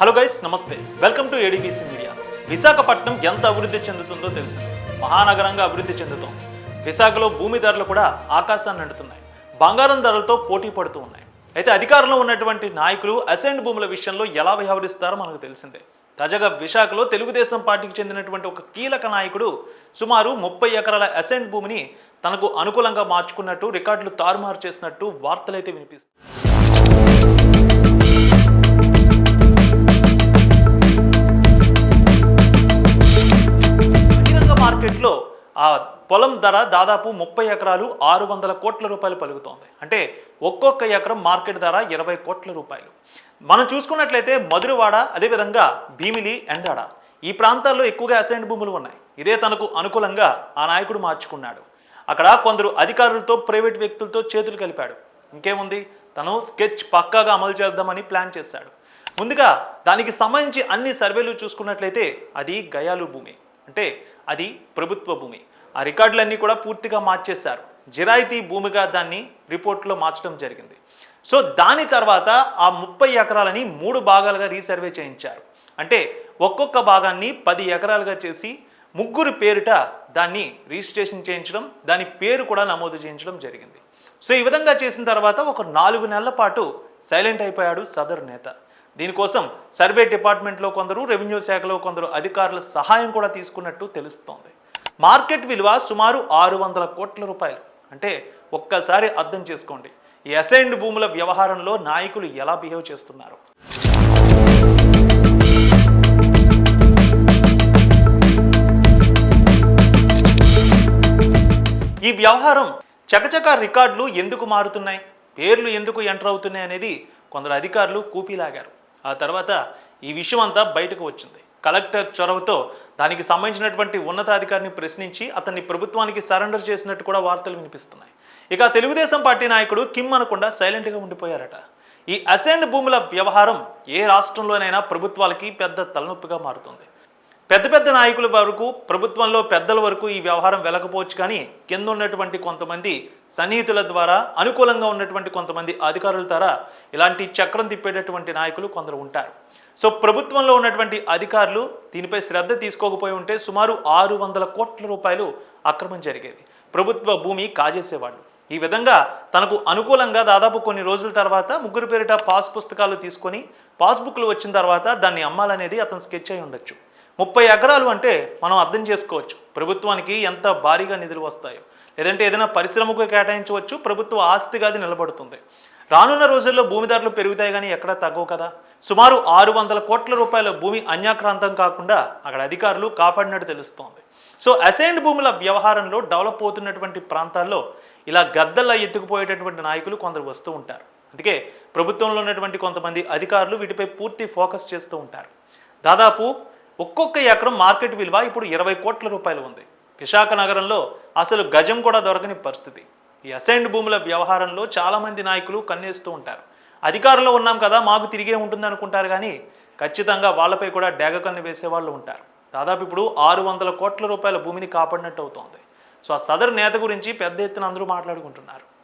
Hello guys, నమస్తే. Welcome to ADBC media. Visakhapatnam ఎంత అభివృద్ధి చెందుతుందో తెలిసింది. మహానగరంగా అభివృద్ధి చెందుతోంది. విశాఖలో భూమి ధరలు కూడా ఆకాశాన్ని అంటున్నాయి. బంగారం ధరలతో పోటీ పడుతూ ఉన్నాయి. అయితే అధికారంలో ఉన్నటువంటి నాయకులు అసైన్డ్ భూముల విషయంలో ఎలా వ్యవహరిస్తారో మనకు తెలిసిందే. తాజాగా విశాఖలో తెలుగుదేశం పార్టీకి చెందినటువంటి ఒక కీలక నాయకుడు సుమారు 30 ఎకరాల అసైన్డ్ భూమిని తనకు అనుకూలంగా మార్చుకున్నట్టు, రికార్డులు తారుమారు చేసినట్టు వార్తలైతే వినిపిస్తాయి. మార్కెట్లో ఆ పొలం ధర దాదాపు 30 ఎకరాలు 600 కోట్ల రూపాయలు పలుకుతోంది. అంటే ఒక్కొక్క ఎకరం మార్కెట్ ధర 20 కోట్ల రూపాయలు. మనం చూసుకున్నట్లయితే మధురవాడ, అదేవిధంగా భీమిలి, ఎండాడ ఈ ప్రాంతాల్లో ఎక్కువగా అసైన్డ్ భూములు ఉన్నాయి. ఇదే తనకు అనుకూలంగా ఆ నాయకుడు మార్చుకున్నాడు. అక్కడ కొందరు అధికారులతో, ప్రైవేట్ వ్యక్తులతో చేతులు కలిపాడు. ఇంకేముంది, తను స్కెచ్ పక్కాగా అమలు చేద్దామని ప్లాన్ చేశాడు. ముందుగా దానికి సంబంధించి అన్ని సర్వేలు చూసుకున్నట్లయితే అది గయాలు భూమి, అంటే అది ప్రభుత్వ భూమి. ఆ రికార్డులన్నీ కూడా పూర్తిగా మార్చేశారు. జిరాయితీ భూమిగా దాన్ని రిపోర్ట్లో మార్చడం జరిగింది. సో దాని తర్వాత ఆ 30 ఎకరాలని 3 భాగాలుగా రీసర్వే చేయించారు. అంటే ఒక్కొక్క భాగాన్ని 10 ఎకరాలుగా చేసి ముగ్గురు పేరిట దాన్ని రిజిస్ట్రేషన్ చేయించడం, దాని పేరు కూడా నమోదు చేయించడం జరిగింది. సో ఈ విధంగా చేసిన తర్వాత ఒక 4 నెలల పాటు సైలెంట్ అయిపోయాడు సదరు నేత. దీనికోసం సర్వే డిపార్ట్మెంట్లో కొందరు, రెవెన్యూ శాఖలో కొందరు అధికారుల సహాయం కూడా తీసుకున్నట్టు తెలుస్తోంది. మార్కెట్ విలువ సుమారు 600 కోట్ల రూపాయలు. అంటే ఒక్కసారి అర్థం చేసుకోండి, ఈ అసైన్డ్ భూముల వ్యవహారంలో నాయకులు ఎలా బిహేవ్ చేస్తున్నారు. ఈ వ్యవహారం చకచక రికార్డులు ఎందుకు మారుతున్నాయి, పేర్లు ఎందుకు ఎంటర్ అవుతున్నాయి అనేది కొందరు అధికారులు కూపీలాగారు. ఆ తర్వాత ఈ విషయం అంతా బయటకు వచ్చింది. కలెక్టర్ చొరవతో దానికి సంబంధించినటువంటి ఉన్నతాధికారిని ప్రశ్నించి అతన్ని ప్రభుత్వానికి సరెండర్ చేసినట్టు కూడా వార్తలు వినిపిస్తున్నాయి. ఇక తెలుగుదేశం పార్టీ నాయకుడు కిమ్ అనకుండా సైలెంట్గా ఉండిపోయారట. ఈ అసైన్డ్ భూముల వ్యవహారం ఏ రాష్ట్రంలోనైనా ప్రభుత్వాలకి పెద్ద తలనొప్పిగా మారుతుంది. పెద్ద పెద్ద నాయకుల వరకు, ప్రభుత్వంలో పెద్దల వరకు ఈ వ్యవహారం వెళ్ళకపోవచ్చు, కానీ కింద ఉన్నటువంటి కొంతమంది సన్నిహితుల ద్వారా, అనుకూలంగా ఉన్నటువంటి కొంతమంది అధికారుల ద్వారా ఇలాంటి చక్రం తిప్పేటటువంటి నాయకులు కొందరు ఉంటారు. సో ప్రభుత్వంలో ఉన్నటువంటి అధికారులు దీనిపై శ్రద్ధ తీసుకోకపోయి ఉంటే సుమారు 600 కోట్ల రూపాయలు అక్రమం జరిగేది. ప్రభుత్వ భూమి కాజేసేవాళ్ళు. ఈ విధంగా తనకు అనుకూలంగా దాదాపు కొన్ని రోజుల తర్వాత ముగ్గురు పేరిట పాస్ పుస్తకాలు తీసుకొని, పాస్బుక్లు వచ్చిన తర్వాత దాన్ని అమ్మాలనేది అతను స్కెచ్ అయి ఉండొచ్చు. 30 ఎకరాలు అంటే మనం అర్థం చేసుకోవచ్చు ప్రభుత్వానికి ఎంత భారీగా నిధులు వస్తాయో. లేదంటే ఏదైనా పరిశ్రమకు కేటాయించవచ్చు, ప్రభుత్వ ఆస్తిగా అది నిలబడుతుంది. రానున్న రోజుల్లో భూమి ధరలు పెరుగుతాయి, కానీ ఎక్కడా తగ్గవు కదా. సుమారు 600 కోట్ల రూపాయల భూమి అన్యాక్రాంతం కాకుండా అక్కడ అధికారులు కాపాడినట్టు తెలుస్తోంది. సో అసైన్డ్ భూముల వ్యవహారంలో డెవలప్ అవుతున్నటువంటి ప్రాంతాల్లో ఇలా గద్దల్లా ఎత్తుకుపోయేటటువంటి నాయకులు కొందరు వస్తూ ఉంటారు. అందుకే ప్రభుత్వంలో ఉన్నటువంటి కొంతమంది అధికారులు వీటిపై పూర్తి ఫోకస్ చేస్తూ ఉంటారు. దాదాపు ఒక్కొక్క ఎకరం మార్కెట్ విలువ ఇప్పుడు 20 కోట్ల రూపాయలు ఉంది. విశాఖ నగరంలో అసలు గజం కూడా దొరకని పరిస్థితి. ఈ అసైన్డ్ భూముల వ్యవహారంలో చాలామంది నాయకులు కన్నేస్తూ ఉంటారు. అధికారంలో ఉన్నాం కదా, మాకు తిరిగే ఉంటుంది అనుకుంటారు, కానీ ఖచ్చితంగా వాళ్ళపై కూడా డేగ కన్ను వేసేవాళ్ళు ఉంటారు. దాదాపు ఇప్పుడు 600 కోట్ల రూపాయల భూమిని కాపాడినట్టు అవుతోంది. సో ఆ సదరు నేత గురించి పెద్ద ఎత్తున అందరూ మాట్లాడుకుంటున్నారు.